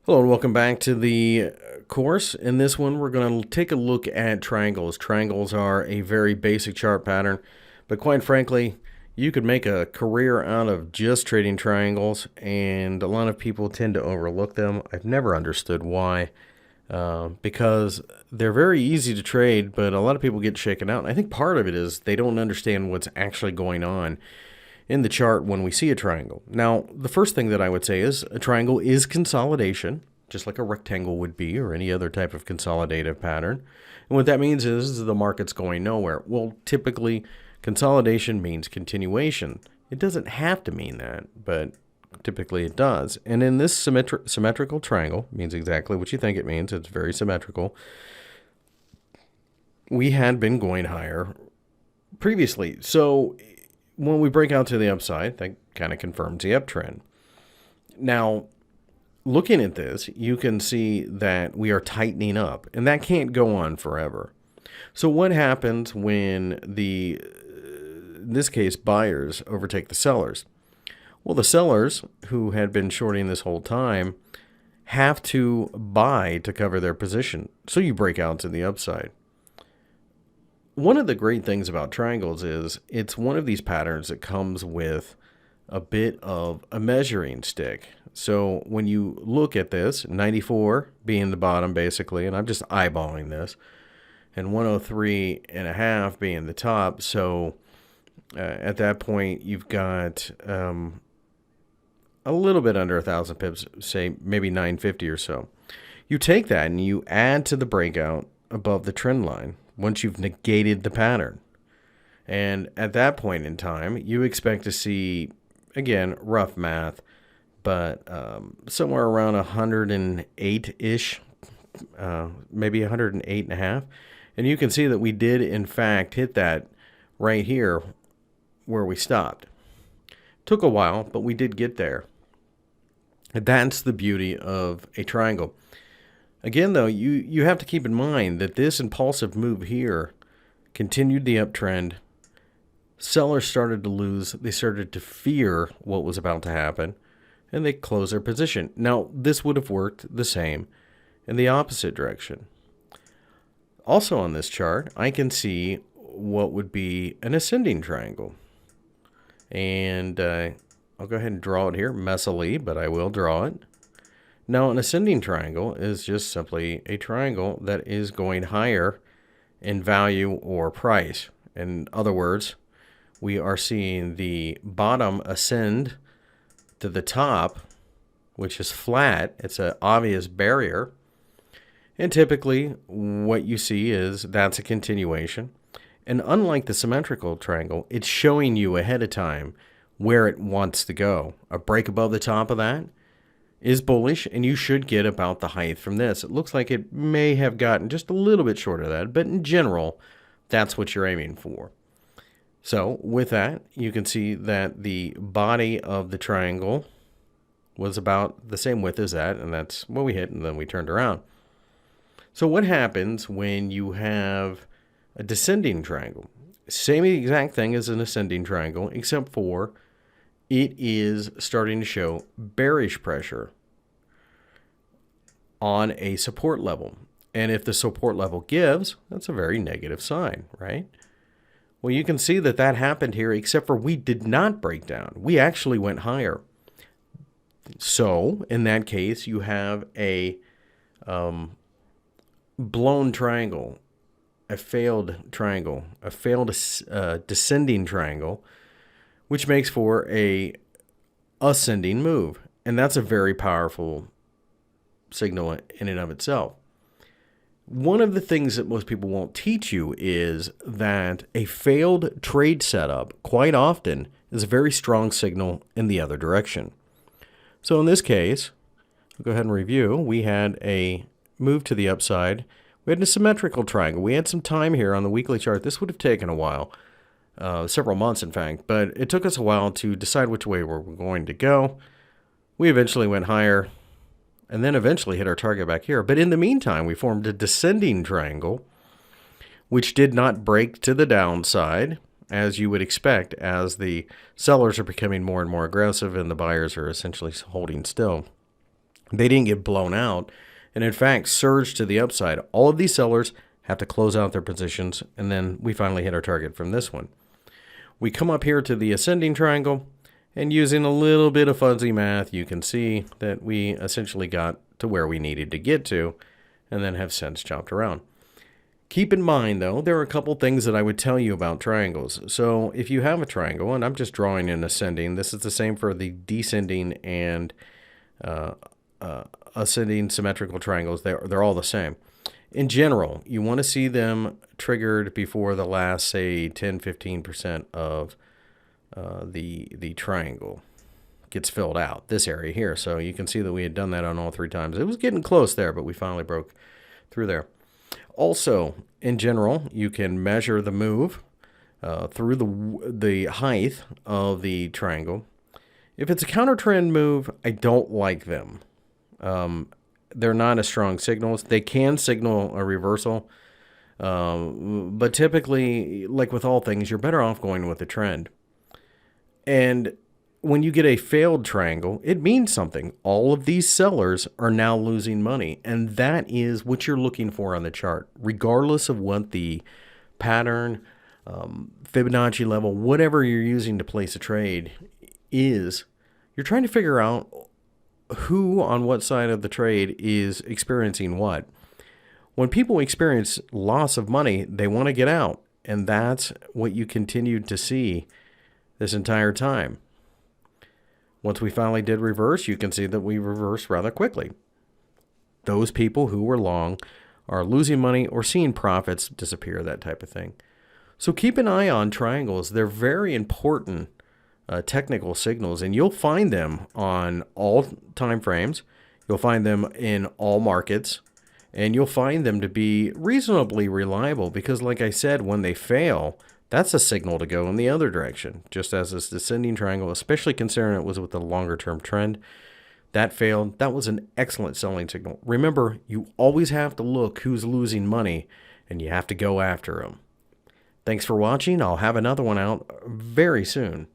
Hello and welcome back to the course. In this one, we're going to take a look at triangles. Triangles are a very basic chart pattern, but quite frankly, you could make a career out of just trading triangles, and a lot of people tend to overlook them. I've never understood why, because they're very easy to trade, but a lot of people get shaken out. And I think part of it is they don't understand what's actually going on in the chart when we see a triangle. Now, the first thing that I would say is a triangle is consolidation, just like a rectangle would be or any other type of consolidative pattern. And what that means is the market's going nowhere. Well, typically, consolidation means continuation. It doesn't have to mean that, but typically it does. And in this symmetrical triangle, means exactly what you think it means. It's very symmetrical. We had been going higher previously. So when we break out to the upside, that kind of confirms the uptrend. Now, looking at this, you can see that we are tightening up, and that can't go on forever. So what happens when in this case, buyers overtake the sellers? Well, the sellers, who had been shorting this whole time, have to buy to cover their position. So you break out to the upside. One of the great things about triangles is it's one of these patterns that comes with a bit of a measuring stick. So when you look at this, 94 being the bottom basically, and I'm just eyeballing this, and 103.5 being the top. So at that point, you've got a little bit under 1,000 pips, say maybe 950 or so. You take that and you add to the breakout above the trend line once you've negated the pattern. And at that point in time, you expect to see, again, rough math, but somewhere around 108-ish, maybe 108.5. And you can see that we did, in fact, hit that right here where we stopped. Took a while, but we did get there. And that's the beauty of a triangle. Again, though, you have to keep in mind that this impulsive move here continued the uptrend. Sellers started to lose. They started to fear what was about to happen, and they closed their position. Now, this would have worked the same in the opposite direction. Also on this chart, I can see what would be an ascending triangle. And I'll go ahead and draw it here, messily, but I will draw it. Now, an ascending triangle is just simply a triangle that is going higher in value or price. In other words, we are seeing the bottom ascend to the top, which is flat. It's an obvious barrier. And typically, what you see is that's a continuation. And unlike the symmetrical triangle, it's showing you ahead of time where it wants to go. A break above the top of that is bullish, and you should get about the height from this. It looks like it may have gotten just a little bit short of that, but in general, that's what you're aiming for. So with that, you can see that the body of the triangle was about the same width as that, and that's what we hit, and then we turned around. So what happens when you have a descending triangle? Same exact thing as an ascending triangle, except for it is starting to show bearish pressure on a support level. And if the support level gives, that's a very negative sign, right? Well, you can see that that happened here, except for we did not break down. We actually went higher. So in that case, you have a blown triangle, a failed triangle, a failed descending triangle, which makes for a ascending move. And that's a very powerful signal in and of itself. One of the things that most people won't teach you is that a failed trade setup quite often is a very strong signal in the other direction. So in this case, I'll go ahead and review. We had a move to the upside. We had a symmetrical triangle. We had some time here on the weekly chart. This would have taken a while. Several months, in fact, but it took us a while to decide which way we were going to go. We eventually went higher and then eventually hit our target back here. But in the meantime, we formed a descending triangle, which did not break to the downside, as you would expect, as the sellers are becoming more and more aggressive and the buyers are essentially holding still. They didn't get blown out, and in fact surged to the upside. All of these sellers have to close out their positions, and then we finally hit our target from this one. We come up here to the ascending triangle, and using a little bit of fuzzy math, you can see that we essentially got to where we needed to get to, and then have since chopped around. Keep in mind, though, there are a couple things that I would tell you about triangles. So if you have a triangle, and I'm just drawing an ascending, this is the same for the descending and ascending symmetrical triangles. They're all the same. In general, you want to see them triggered before the last, say, 10-15% of the triangle gets filled out, this area here. So you can see that we had done that on all 3 times. It was getting close there, but we finally broke through there. Also, in general, you can measure the move through the height of the triangle. If it's a counter trend move, I don't like them. They're not as strong signals. They can signal a reversal, but typically, like with all things, you're better off going with a trend. And when you get a failed triangle, it means something. All of these sellers are now losing money, and that is what you're looking for on the chart. Regardless of what the pattern, Fibonacci level, whatever you're using to place a trade is, you're trying to figure out who on what side of the trade is experiencing what. When people experience loss of money, they want to get out, and that's what you continued to see this entire time. Once we finally did reverse, you can see that we reversed rather quickly. Those people who were long are losing money or seeing profits disappear, that type of thing. So keep an eye on triangles. They're very important technical signals, and you'll find them on all time frames. You'll find them in all markets, and you'll find them to be reasonably reliable because, like I said, when they fail, that's a signal to go in the other direction, just as this descending triangle, especially considering it was with a longer-term trend. That failed. That was an excellent selling signal. Remember, you always have to look who's losing money, and you have to go after them. Thanks for watching. I'll have another one out very soon.